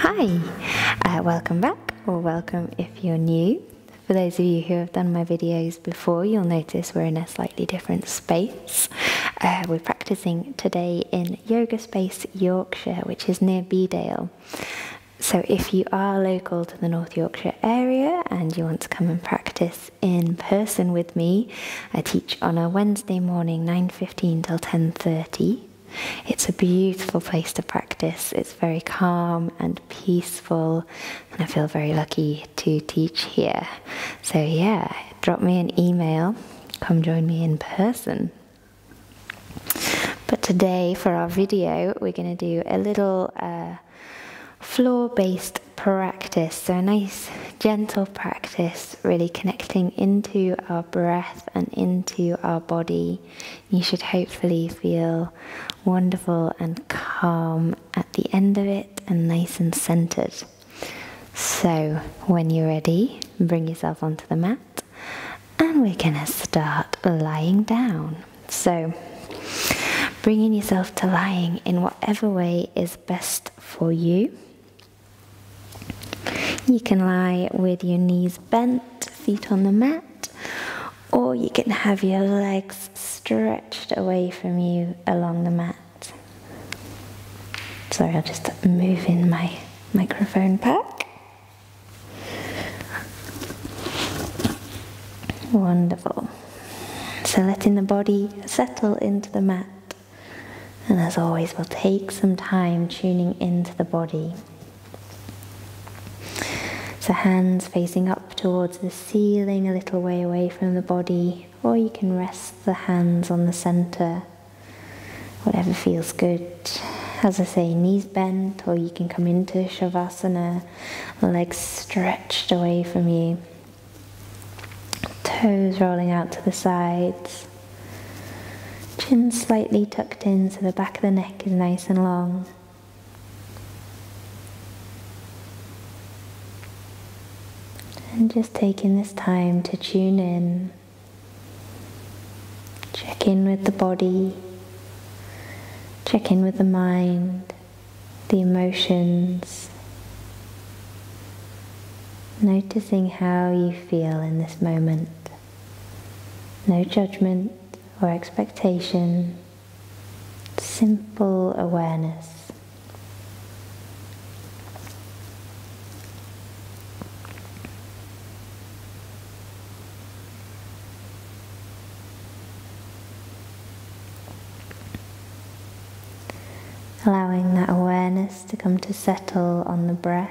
Hi, welcome back, or welcome if you're new. For those of you who have done my videos before, you'll notice we're in a slightly different space. We're practicing today in Yoga Space Yorkshire, which is near Bedale. So if you are local to the North Yorkshire area and you want to come and practice in person with me, I teach on a Wednesday morning, 9:15 till 10:30. It's a beautiful place to practice. It's very calm and peaceful, and I feel very lucky to teach here. So yeah, drop me an email, come join me in person. But today for our video, we're going to do a little floor-based practice, so a nice gentle practice, really connecting into our breath and into our body. You should hopefully feel wonderful and calm at the end of it and nice and centered. So when you're ready, bring yourself onto the mat and we're gonna start lying down. So bringing yourself to lying in whatever way is best for you. You can lie with your knees bent, feet on the mat, or you can have your legs stretched away from you along the mat. Sorry, I'll just move in my microphone pack. Wonderful. So letting the body settle into the mat. And as always, we'll take some time tuning into the body. So hands facing up towards the ceiling, a little way away from the body, or you can rest the hands on the center, whatever feels good. As I say, knees bent, or you can come into Shavasana, legs stretched away from you, toes rolling out to the sides, chin slightly tucked in so the back of the neck is nice and long. And just taking this time to tune in, check in with the body, check in with the mind, the emotions, noticing how you feel in this moment. No judgment or expectation, simple awareness. Allowing that awareness to come to settle on the breath.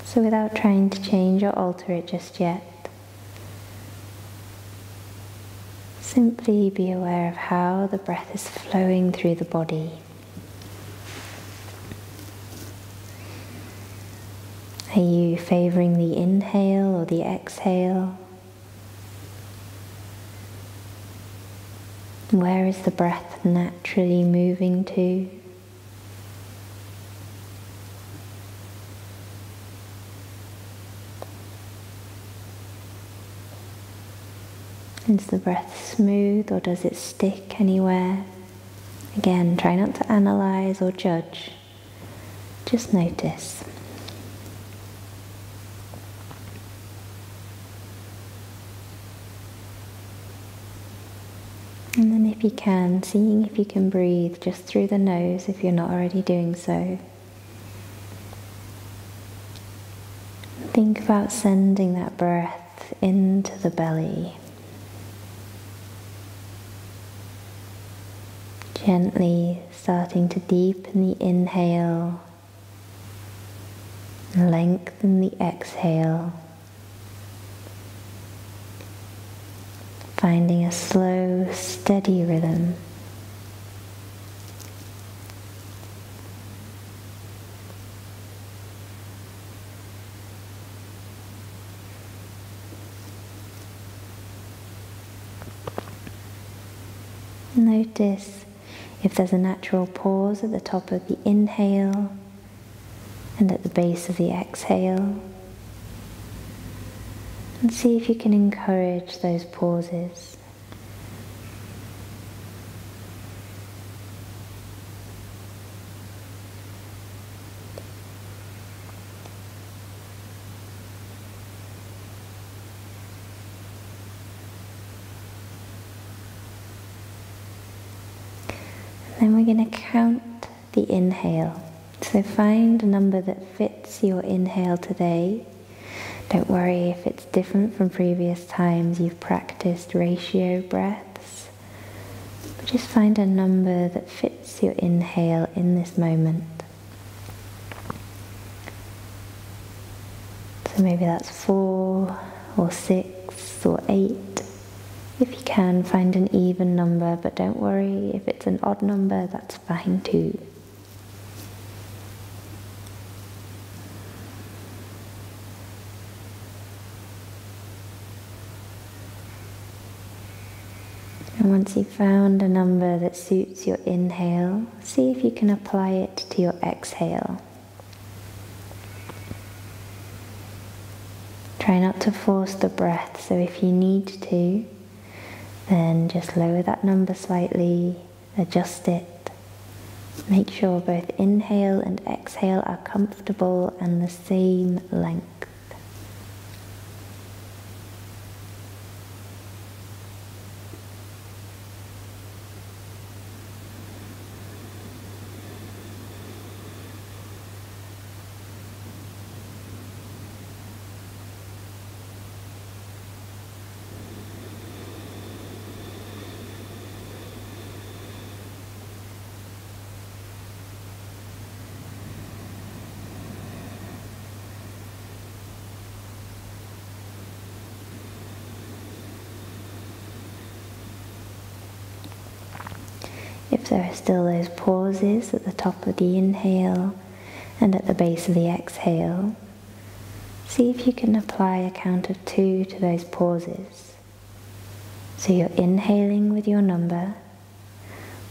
So without trying to change or alter it just yet, simply be aware of how the breath is flowing through the body. Are you favoring the inhale or the exhale? Where is the breath naturally moving to? Is the breath smooth or does it stick anywhere? Again, try not to analyze or judge, just notice. And then if you can, seeing if you can breathe just through the nose if you're not already doing so. Think about sending that breath into the belly. Gently starting to deepen the inhale, lengthen the exhale. Finding a slow, steady rhythm. Notice if there's a natural pause at the top of the inhale and at the base of the exhale. And see if you can encourage those pauses. then we're going to count the inhale. So find a number that fits your inhale today. Don't worry if it's different from previous times you've practiced ratio breaths, but just find a number that fits your inhale in this moment. So maybe that's 4 or 6 or 8. If you can, find an even number, but don't worry if it's an odd number, that's fine too. And once you've found a number that suits your inhale, see if you can apply it to your exhale. Try not to force the breath, so if you need to, then just lower that number slightly, adjust it. Make sure both inhale and exhale are comfortable and the same length. If there are still those pauses at the top of the inhale and at the base of the exhale, see if you can apply a count of 2 to those pauses. So you're inhaling with your number,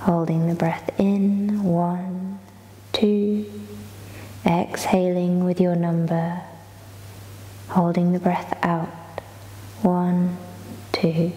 holding the breath in, 1, 2, exhaling with your number, holding the breath out, 1, 2.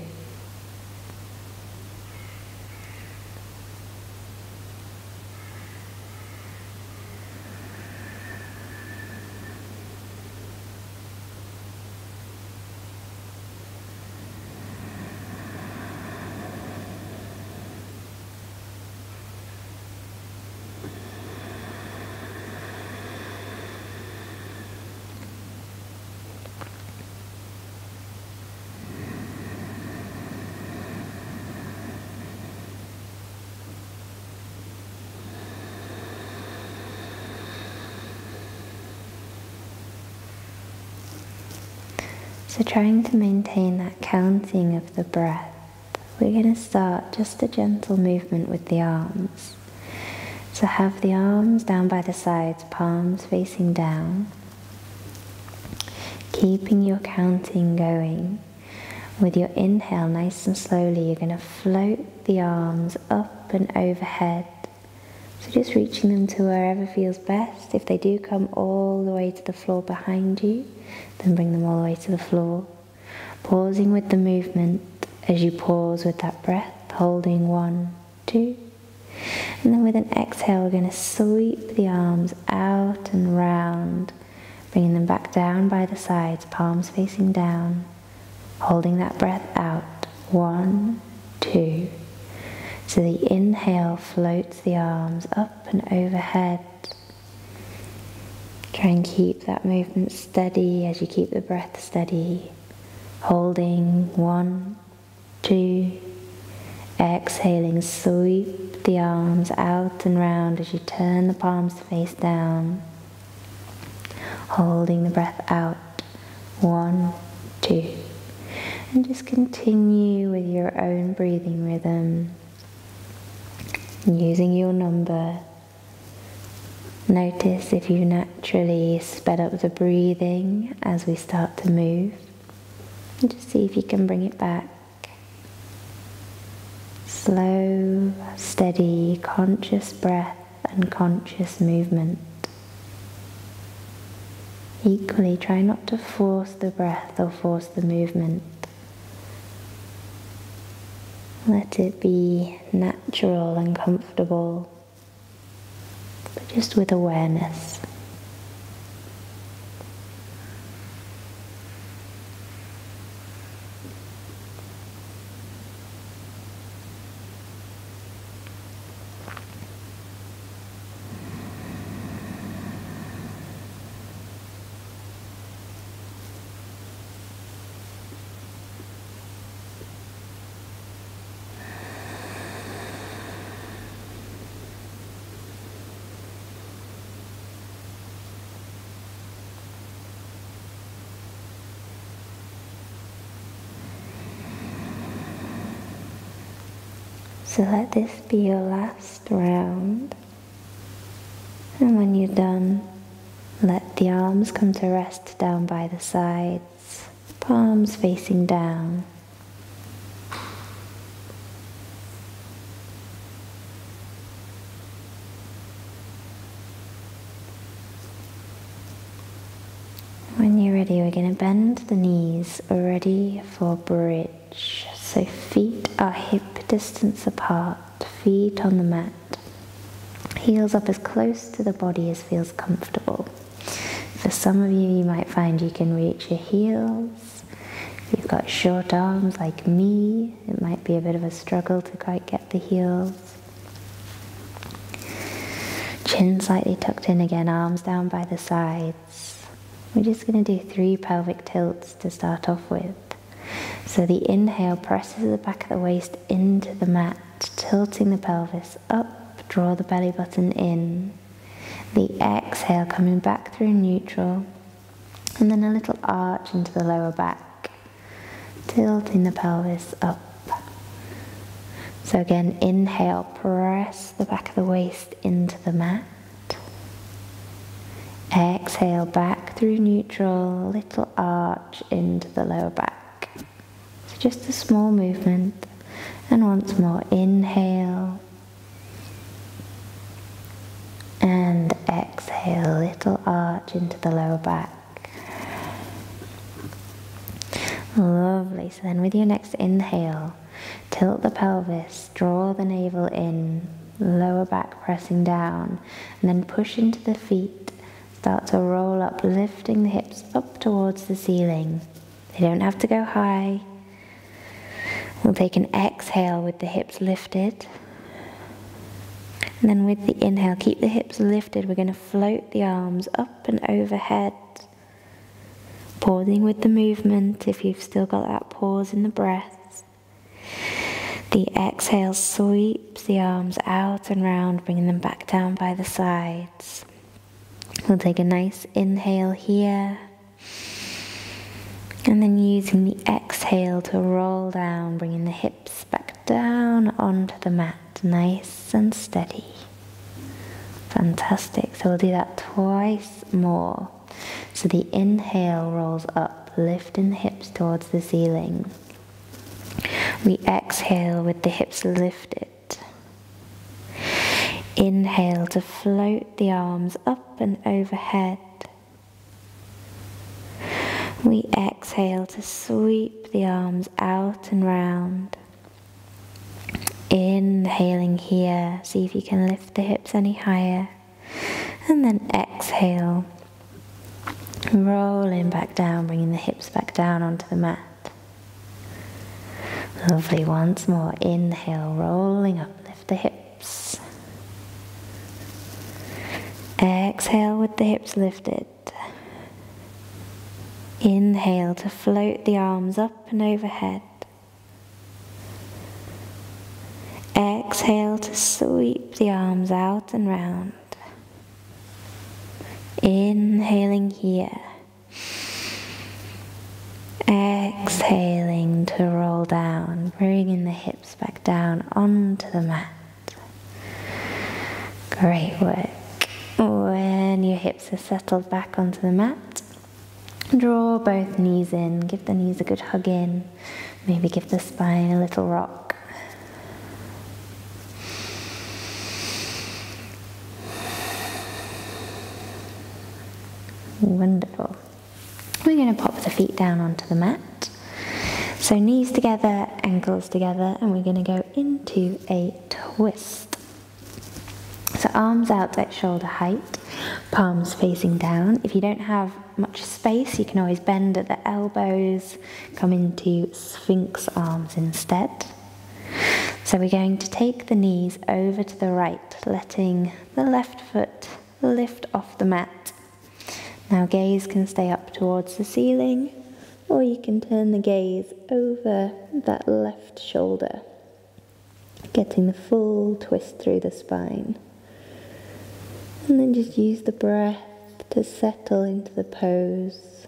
So trying to maintain that counting of the breath, we're going to start just a gentle movement with the arms. So have the arms down by the sides, palms facing down. Keeping your counting going. With your inhale, nice and slowly, you're going to float the arms up and overhead. So just reaching them to wherever feels best. If they do come all the way to the floor behind you, then bring them all the way to the floor. Pausing with the movement as you pause with that breath, holding 1, 2. And then with an exhale, we're going to sweep the arms out and round, bringing them back down by the sides, palms facing down, holding that breath out, 1, 2. So the inhale floats the arms up and overhead. Try and keep that movement steady as you keep the breath steady. Holding 1, 2. Exhaling, sweep the arms out and round as you turn the palms to face down. Holding the breath out. 1, 2. And just continue with your own breathing rhythm. Using your number. Notice if you naturally sped up the breathing as we start to move. And just see if you can bring it back. Slow, steady, conscious breath and conscious movement. Equally, try not to force the breath or force the movement. Let it be natural and comfortable, but just with awareness. So let this be your last round. And when you're done, let the arms come to rest down by the sides, palms facing down. When you're ready, we're going to bend the knees, ready for bridge. So feet are hip distance apart, feet on the mat. Heels up as close to the body as feels comfortable. For some of you, you might find you can reach your heels. If you've got short arms like me, it might be a bit of a struggle to quite get the heels. Chin slightly tucked in again, arms down by the sides. We're just going to do 3 pelvic tilts to start off with. So the inhale presses the back of the waist into the mat, tilting the pelvis up. Draw the belly button in. The exhale coming back through neutral, and then a little arch into the lower back, tilting the pelvis up. So again, inhale, press the back of the waist into the mat. Exhale, back through neutral, little arch into the lower back. So just a small movement, and once more, inhale. And exhale, little arch into the lower back. Lovely. So then with your next inhale, tilt the pelvis, draw the navel in, lower back pressing down, and then push into the feet. Start to roll up, lifting the hips up towards the ceiling. They don't have to go high. We'll take an exhale with the hips lifted. And then with the inhale, keep the hips lifted. We're going to float the arms up and overhead. Pausing with the movement if you've still got that pause in the breath. The exhale sweeps the arms out and round, bringing them back down by the sides. We'll take a nice inhale here. And then using the exhale to roll down, bringing the hips back down onto the mat. Nice and steady. Fantastic. So we'll do that twice more. So the inhale rolls up, lifting the hips towards the ceiling. We exhale with the hips lifted. Inhale to float the arms up and overhead. We exhale to sweep the arms out and round. Inhaling here, see if you can lift the hips any higher. And then exhale, rolling back down, bringing the hips back down onto the mat. Lovely, once more, inhale, rolling up, lift the hips. Exhale with the hips lifted. Inhale to float the arms up and overhead. Exhale to sweep the arms out and round. Inhaling here. Exhaling to roll down, bringing the hips back down onto the mat. Great work. When your hips are settled back onto the mat, draw both knees in, give the knees a good hug in, maybe give the spine a little rock. Wonderful. We're going to pop the feet down onto the mat. So knees together, ankles together, and we're going to go into a twist. So arms out at shoulder height, palms facing down. If you don't have much space, you can always bend at the elbows, come into Sphinx arms instead. So we're going to take the knees over to the right, letting the left foot lift off the mat. Now gaze can stay up towards the ceiling, or you can turn the gaze over that left shoulder, getting the full twist through the spine. And then just use the breath to settle into the pose.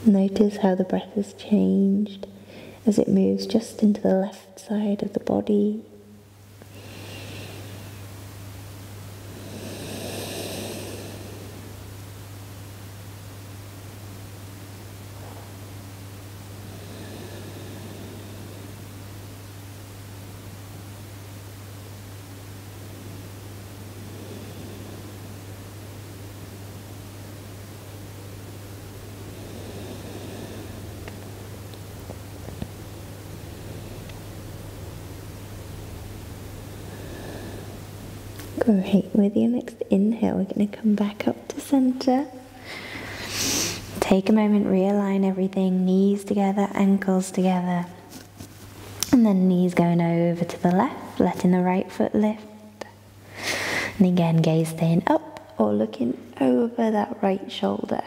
Notice how the breath has changed as it moves just into the left side of the body. Great, with your next inhale, we're going to come back up to center. Take a moment, realign everything, knees together, ankles together. And then knees going over to the left, letting the right foot lift. And again, gaze staying up or looking over that right shoulder.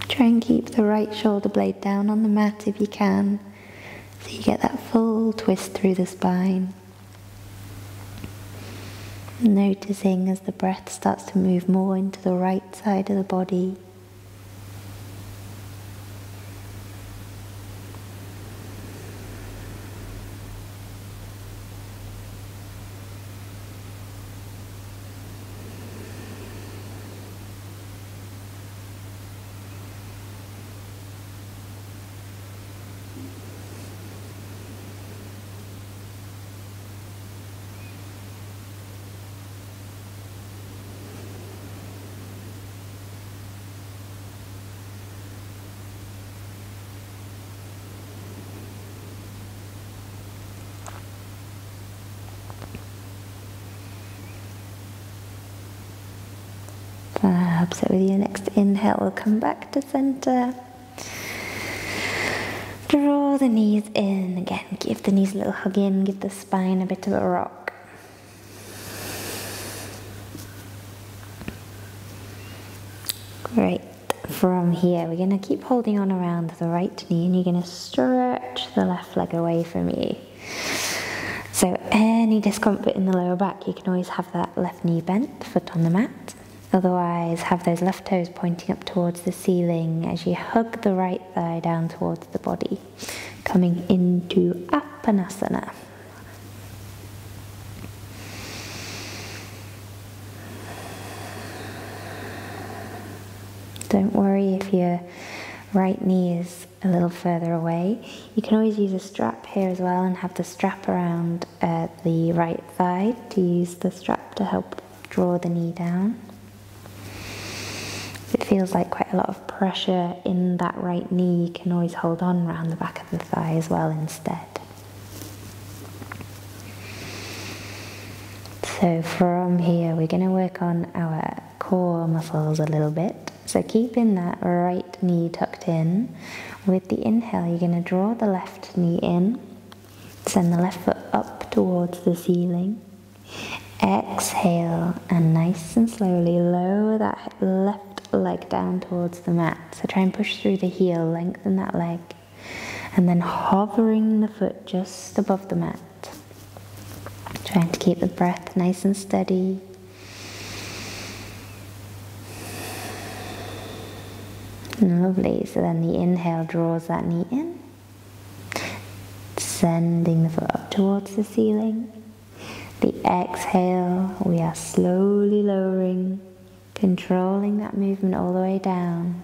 Try and keep the right shoulder blade down on the mat if you can, so you get that full twist through the spine. Noticing as the breath starts to move more into the right side of the body. So with your next inhale, we'll come back to center. Draw the knees in again. Give the knees a little hug in. Give the spine a bit of a rock. Great. From here, we're going to keep holding on around the right knee, and you're going to stretch the left leg away from you. So any discomfort in the lower back, you can always have that left knee bent, foot on the mat. Otherwise, have those left toes pointing up towards the ceiling as you hug the right thigh down towards the body, coming into Apanasana. Don't worry if your right knee is a little further away. You can always use a strap here as well and have the strap around the right thigh to use the strap to help draw the knee down. If it feels like quite a lot of pressure in that right knee, you can always hold on around the back of the thigh as well instead. So from here, we're going to work on our core muscles a little bit. So keeping that right knee tucked in. With the inhale, you're going to draw the left knee in. Send the left foot up towards the ceiling. Exhale, and nice and slowly lower that left leg down towards the mat. So try and push through the heel, lengthen that leg, and then hovering the foot just above the mat. Trying to keep the breath nice and steady. Lovely. So then the inhale draws that knee in, sending the foot up towards the ceiling. The exhale, we are slowly lowering, controlling that movement all the way down.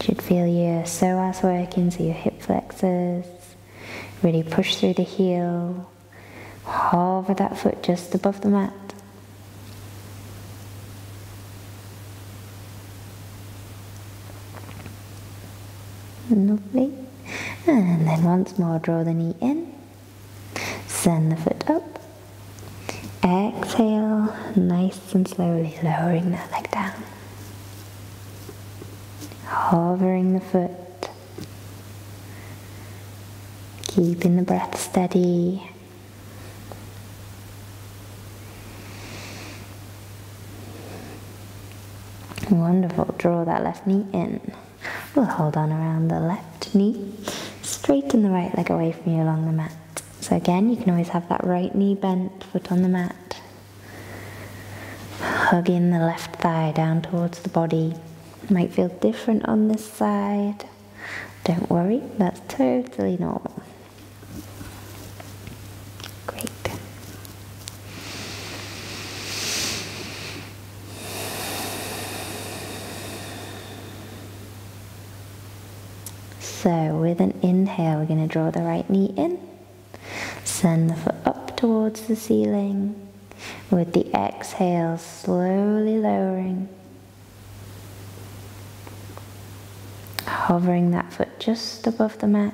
You should feel your psoas working, so your hip flexors. Really push through the heel. Hover that foot just above the mat. Lovely. And then once more, draw the knee in. Send the foot up. Exhale, nice and slowly lowering that leg down. Hovering the foot. Keeping the breath steady. Wonderful. Draw that left knee in. We'll hold on around the left knee. Straighten the right leg away from you along the mat. So again, you can always have that right knee bent, foot on the mat. Hugging the left thigh down towards the body. It might feel different on this side. Don't worry, that's totally normal. Great. So with an inhale, we're going to draw the right knee in, send the foot up towards the ceiling. With the exhale, slowly lowering, hovering that foot just above the mat.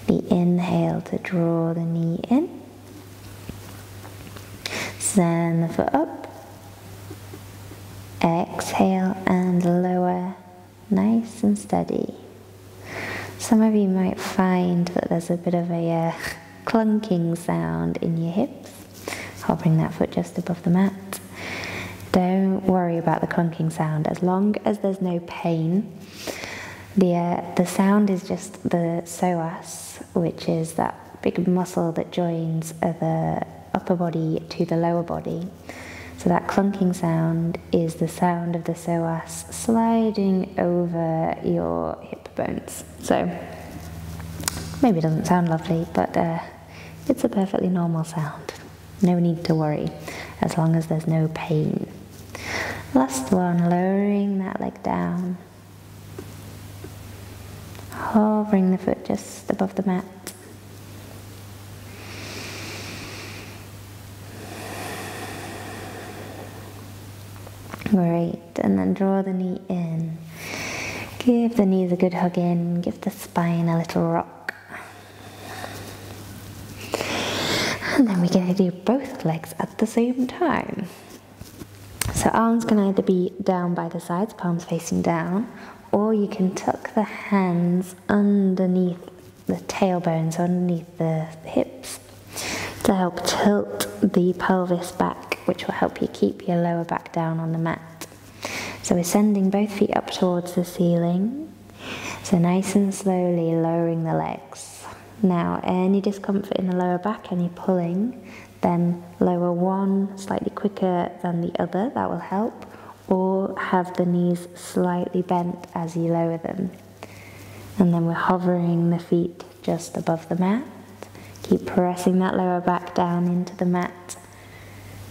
The inhale to draw the knee in, send the foot up, exhale and lower, nice and steady. Some of you might find that there's a bit of a clunking sound in your hips, hovering that foot just above the mat. Don't worry about the clunking sound, as long as there's no pain. The sound is just the psoas, which is that big muscle that joins the upper body to the lower body. So that clunking sound is the sound of the psoas sliding over your hip bones. So maybe it doesn't sound lovely, but it's a perfectly normal sound. No need to worry, as long as there's no pain. Last one, lowering that leg down. Hovering the foot just above the mat. Great, and then draw the knee in. Give the knees a good hug in, give the spine a little rock. And then we're going to do both legs at the same time. So arms can either be down by the sides, palms facing down, or you can tuck the hands underneath the tailbones, underneath the hips, to help tilt the pelvis back, which will help you keep your lower back down on the mat. So we're sending both feet up towards the ceiling. So nice and slowly lowering the legs. Now, any discomfort in the lower back, any pulling, then lower one slightly quicker than the other, that will help. Or have the knees slightly bent as you lower them. And then we're hovering the feet just above the mat. Keep pressing that lower back down into the mat.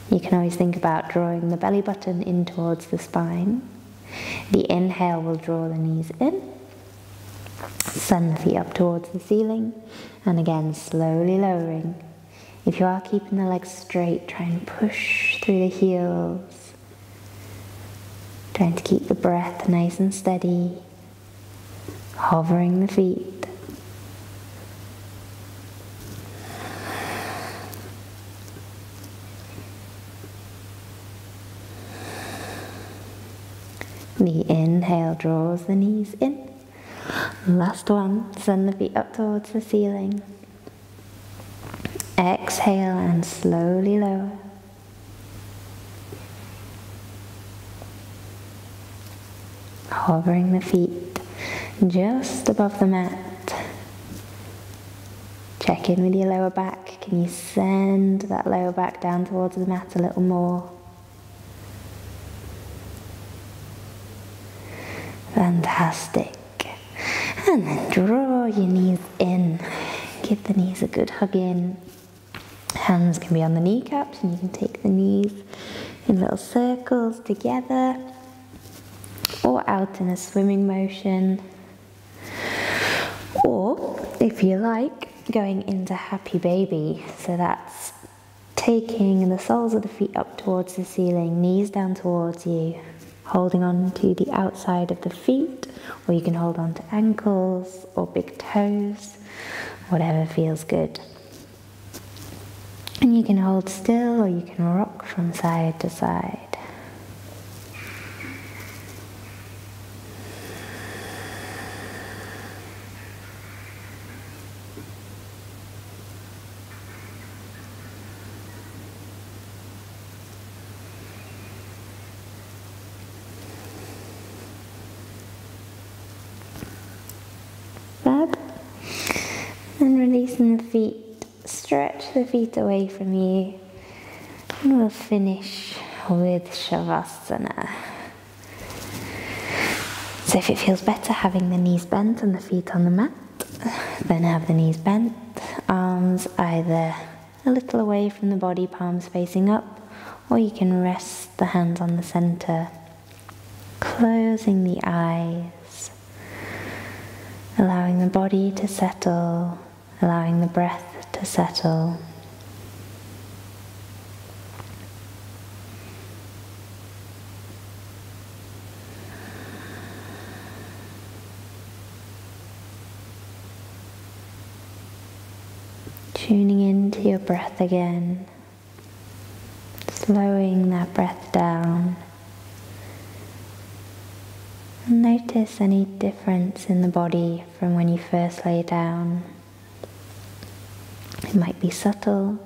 You can always think about drawing the belly button in towards the spine. The inhale will draw the knees in. Send the feet up towards the ceiling. And again, slowly lowering. If you are keeping the legs straight, try and push through the heels. Trying to keep the breath nice and steady. Hovering the feet. The inhale draws the knees in. Last one, send the feet up towards the ceiling. Exhale and slowly lower. Hovering the feet just above the mat. Check in with your lower back. Can you send that lower back down towards the mat a little more? Fantastic. And then draw your knees in. Give the knees a good hug in. Hands can be on the kneecaps and you can take the knees in little circles together or out in a swimming motion. Or, if you like, going into happy baby. So that's taking the soles of the feet up towards the ceiling, knees down towards you, holding on to the outside of the feet, or you can hold on to ankles or big toes, whatever feels good. And you can hold still or you can rock from side to side. Fab. And releasing the feet. Stretch the feet away from you. And we'll finish with Shavasana. So if it feels better having the knees bent and the feet on the mat, then have the knees bent, arms either a little away from the body, palms facing up, or you can rest the hands on the center, closing the eyes, allowing the body to settle, allowing the breath to settle. Tuning into your breath again, slowing that breath down. And notice any difference in the body from when you first lay down. It might be subtle.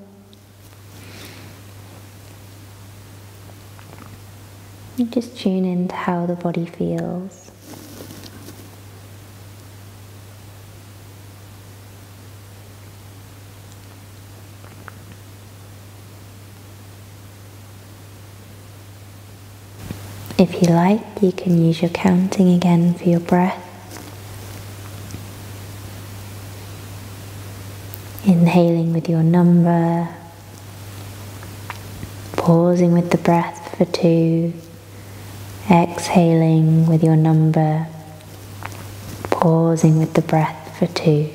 You just tune into how the body feels. If you like, you can use your counting again for your breath. Inhaling with your number, pausing with the breath for 2, exhaling with your number, pausing with the breath for 2.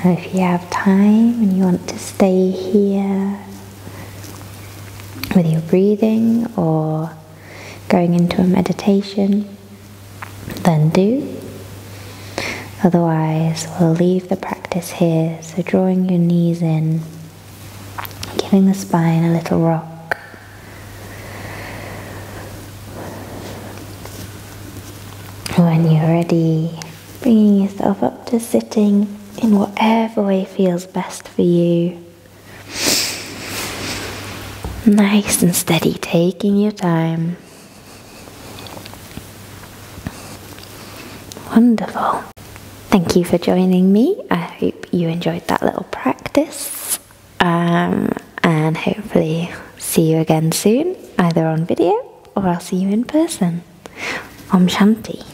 Now if you have time and you want to stay here with your breathing or going into a meditation, then do. Otherwise, we'll leave the practice here, so drawing your knees in, giving the spine a little rock. When you're ready, bringing yourself up to sitting in whatever way feels best for you. Nice and steady, taking your time. Wonderful. Thank you for joining me. I hope you enjoyed that little practice. And hopefully see you again soon, either on video or I'll see you in person. Om Shanti.